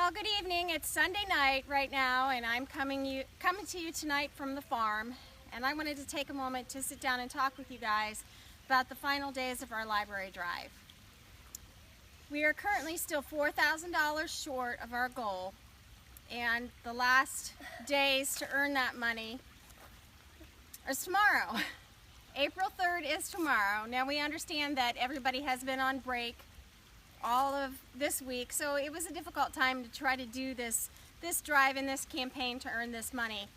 Well, good evening. It's Sunday night right now, and I'm coming to you tonight from the farm. And I wanted to take a moment to sit down and talk with you guys about the final days of our library drive. We are currently still $4,000 short of our goal, and the last days to earn that money is tomorrow. April 3rd is tomorrow. Now we understand that everybody has been on break all of this week, so it was a difficult time to try to do this drive and this campaign to earn this money.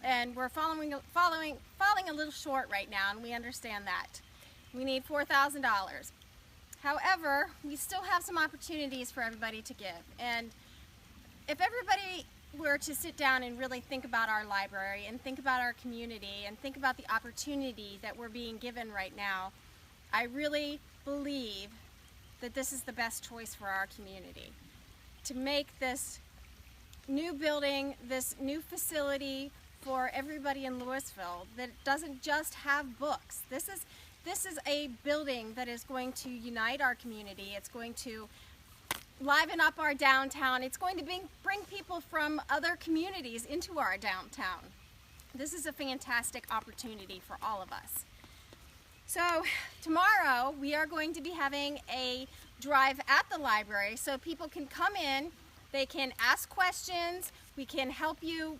And we're falling a little short right now, and we understand that. We need $4,000. However, we still have some opportunities for everybody to give. And if everybody were to sit down and really think about our library and think about our community and think about the opportunity that we're being given right now, I really believe that this is the best choice for our community. To make this new building, this new facility for everybody in Louisville that doesn't just have books. This is a building that is going to unite our community. It's going to liven up our downtown. It's going to bring people from other communities into our downtown. This is a fantastic opportunity for all of us. So tomorrow we are going to be having a drive at the library so people can come in, they can ask questions, we can help you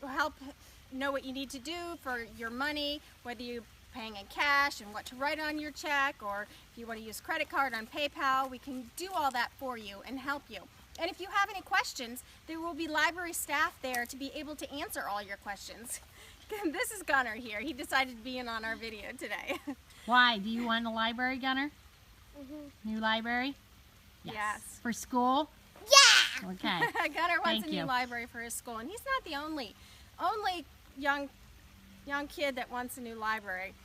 help know what you need to do for your money, whether you're paying in cash and what to write on your check, or if you want to use credit card on PayPal, we can do all that for you and help you. And if you have any questions, there will be library staff there to be able to answer all your questions. This is Gunner here. He decided to be in on our video today. Why? Do you want a library, Gunner? Mm-hmm. New library? Yes. For school? Yeah! Okay. Gunner wants Thank a new library for his school, and he's not the only young kid that wants a new library.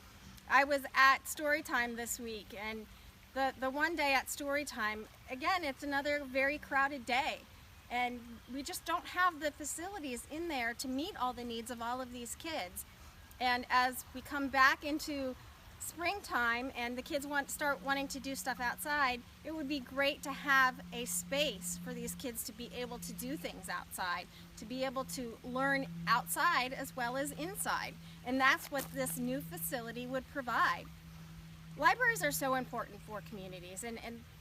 I was at Storytime this week, and the one day at Storytime, again, it's another very crowded day. And we just don't have the facilities in there to meet all the needs of all of these kids. And as we come back into springtime and the kids start wanting to do stuff outside, it would be great to have a space for these kids to be able to do things outside, to be able to learn outside as well as inside. And that's what this new facility would provide. Libraries are so important for communities, and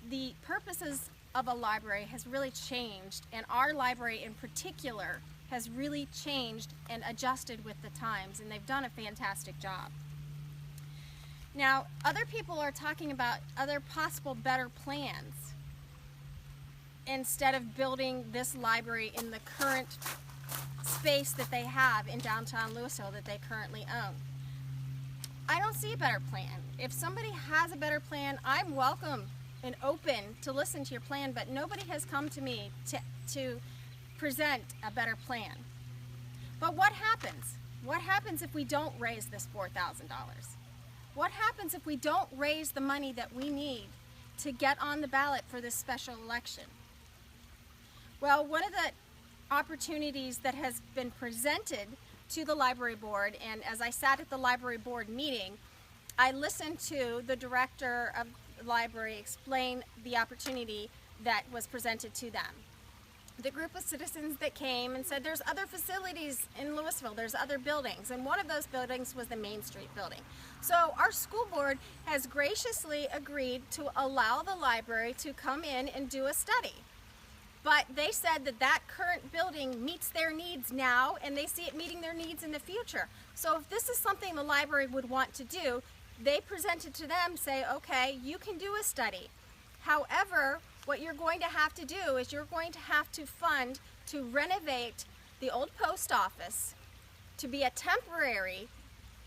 the purposes of a library has really changed, and our library in particular has really changed and adjusted with the times, and they've done a fantastic job. Now, other people are talking about other possible better plans instead of building this library in the current space that they have in downtown Louisville that they currently own. I don't see a better plan. If somebody has a better plan, I'm welcome and open to listen to your plan, but nobody has come to me to present a better plan. But what happens? What happens if we don't raise this $4,000? What happens if we don't raise the money that we need to get on the ballot for this special election? Well, one of the opportunities that has been presented to the library board, and as I sat at the library board meeting, I listened to the director of library explain the opportunity that was presented to them. The group of citizens that came and said there's other facilities in Louisville, there's other buildings, and one of those buildings was the Main Street building. So our school board has graciously agreed to allow the library to come in and do a study. But they said that current building meets their needs now, and they see it meeting their needs in the future. So if this is something the library would want to do, they presented to them, say, okay, you can do a study. However, what you're going to have to do is you're going to have to fund to renovate the old post office to be a temporary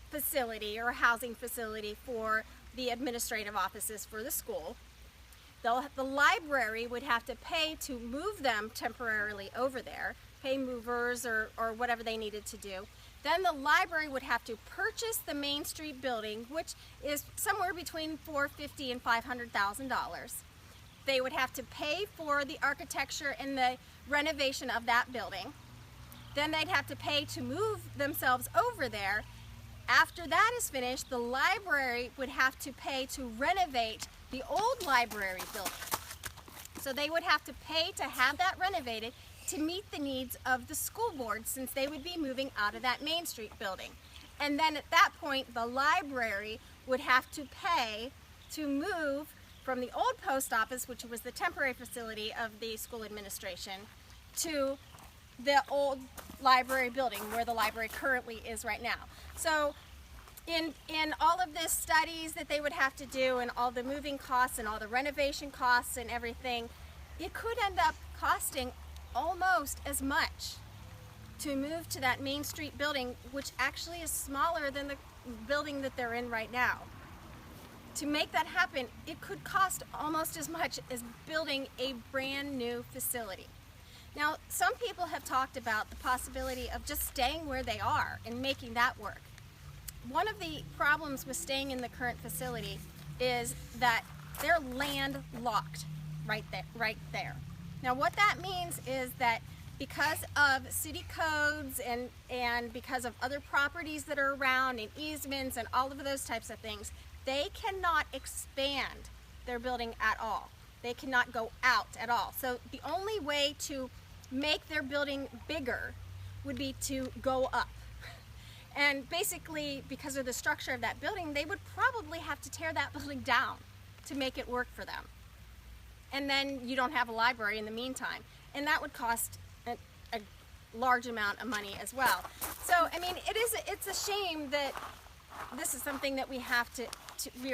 facility or housing facility for the administrative offices for the school. The library would have to pay to move them temporarily over there, pay movers or whatever they needed to do. Then the library would have to purchase the Main Street building, which is somewhere between $450,000 and $500,000. They would have to pay for the architecture and the renovation of that building. Then they'd have to pay to move themselves over there. After that is finished, the library would have to pay to renovate the old library building. So they would have to pay to have that renovated to meet the needs of the school board, since they would be moving out of that Main Street building. And then at that point, the library would have to pay to move from the old post office, which was the temporary facility of the school administration, to the old library building where the library currently is right now. So in all of the studies that they would have to do, and all the moving costs and all the renovation costs and everything, it could end up costing almost as much to move to that Main Street building, which actually is smaller than the building that they're in right now. To make that happen, it could cost almost as much as building a brand new facility. Now, some people have talked about the possibility of just staying where they are and making that work. One of the problems with staying in the current facility is that they're landlocked right there. Now, what that means is that because of city codes and because of other properties that are around and easements and all of those types of things, they cannot expand their building at all. They cannot go out at all. So the only way to make their building bigger would be to go up. And basically, because of the structure of that building, they would probably have to tear that building down to make it work for them. And then you don't have a library in the meantime. And that would cost a large amount of money as well. So, I mean, it's a shame that this is something that we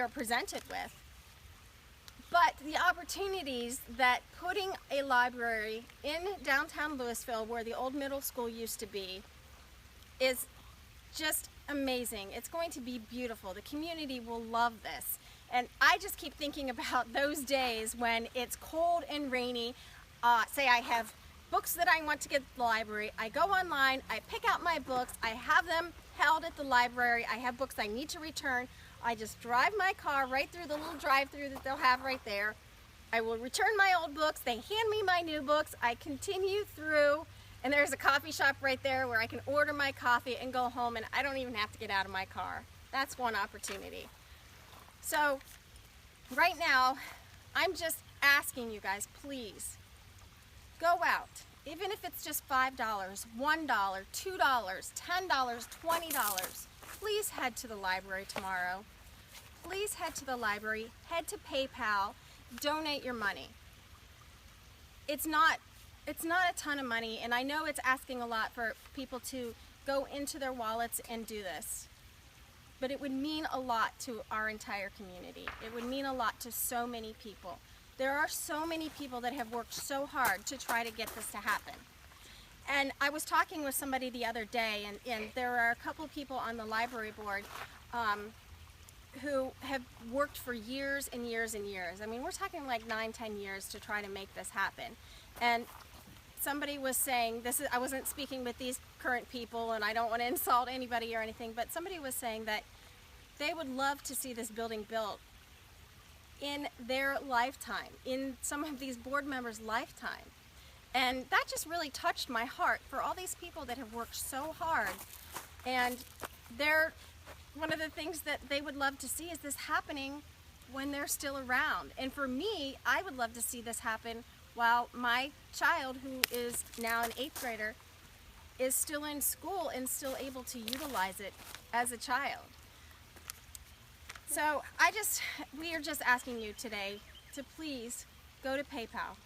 are presented with. But the opportunities that putting a library in downtown Louisville, where the old middle school used to be, is just amazing. It's going to be beautiful. The community will love this. And I just keep thinking about those days when it's cold and rainy. Say I have books that I want to get at the library. I go online, I pick out my books, I have them held at the library. I have books I need to return. I just drive my car right through the little drive-through that they'll have right there. I will return my old books. They hand me my new books. I continue through, and there's a coffee shop right there where I can order my coffee and go home, and I don't even have to get out of my car. That's one opportunity. So right now, I'm just asking you guys, please, go out. Even if it's just $5, $1, $2, $10, $20, please head to the library tomorrow. Please head to the library, head to PayPal, donate your money. It's not a ton of money, and I know it's asking a lot for people to go into their wallets and do this. But it would mean a lot to our entire community. It would mean a lot to so many people. There are so many people that have worked so hard to try to get this to happen. And I was talking with somebody the other day, and there are a couple of people on the library board who have worked for years and years and years. I mean, we're talking like 9-10 years to try to make this happen. And somebody was saying, I wasn't speaking with these current people, and I don't want to insult anybody or anything, but somebody was saying that they would love to see this building built in their lifetime, in some of these board members' lifetime. And that just really touched my heart for all these people that have worked so hard. And one of the things that they would love to see is this happening when they're still around. And for me, I would love to see this happen while my child, who is now an 8th grader, is still in school and still able to utilize it as a child. So we are just asking you today to please go to PayPal.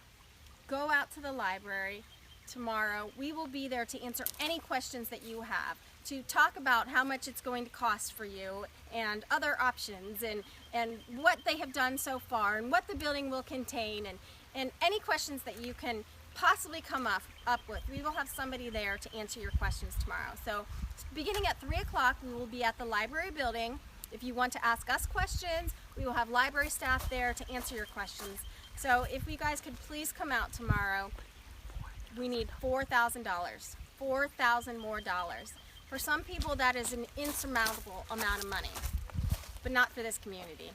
Go out to the library tomorrow. We will be there to answer any questions that you have, to talk about how much it's going to cost for you and other options and what they have done so far and what the building will contain and any questions that you can possibly come up with. We will have somebody there to answer your questions tomorrow. So beginning at 3 o'clock, we will be at the library building. If you want to ask us questions, we will have library staff there to answer your questions. So if you guys could please come out tomorrow, we need $4,000, $4,000 more dollars. For some people, that is an insurmountable amount of money, but not for this community.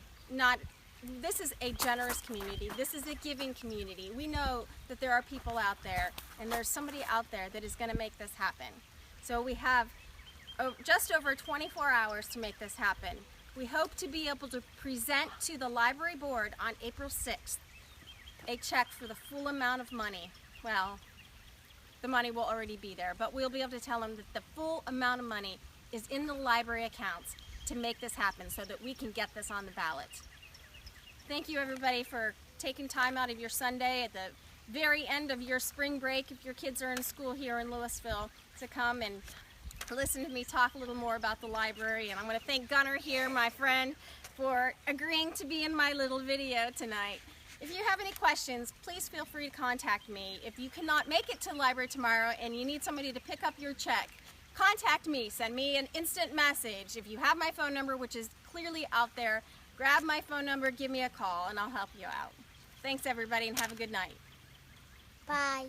This is a generous community. This is a giving community. We know that there are people out there, and there's somebody out there that is going to make this happen. So we have just over 24 hours to make this happen. We hope to be able to present to the library board on April 6th a check for the full amount of money, well, the money will already be there, but we'll be able to tell them that the full amount of money is in the library accounts to make this happen so that we can get this on the ballot. Thank you everybody for taking time out of your Sunday at the very end of your spring break, if your kids are in school here in Louisville, to come and listen to me talk a little more about the library. And I want to thank Gunnar here, my friend, for agreeing to be in my little video tonight. If you have any questions, please feel free to contact me. If you cannot make it to the library tomorrow and you need somebody to pick up your check, contact me. Send me an instant message. If you have my phone number, which is clearly out there, grab my phone number, give me a call, and I'll help you out. Thanks everybody, and have a good night. Bye.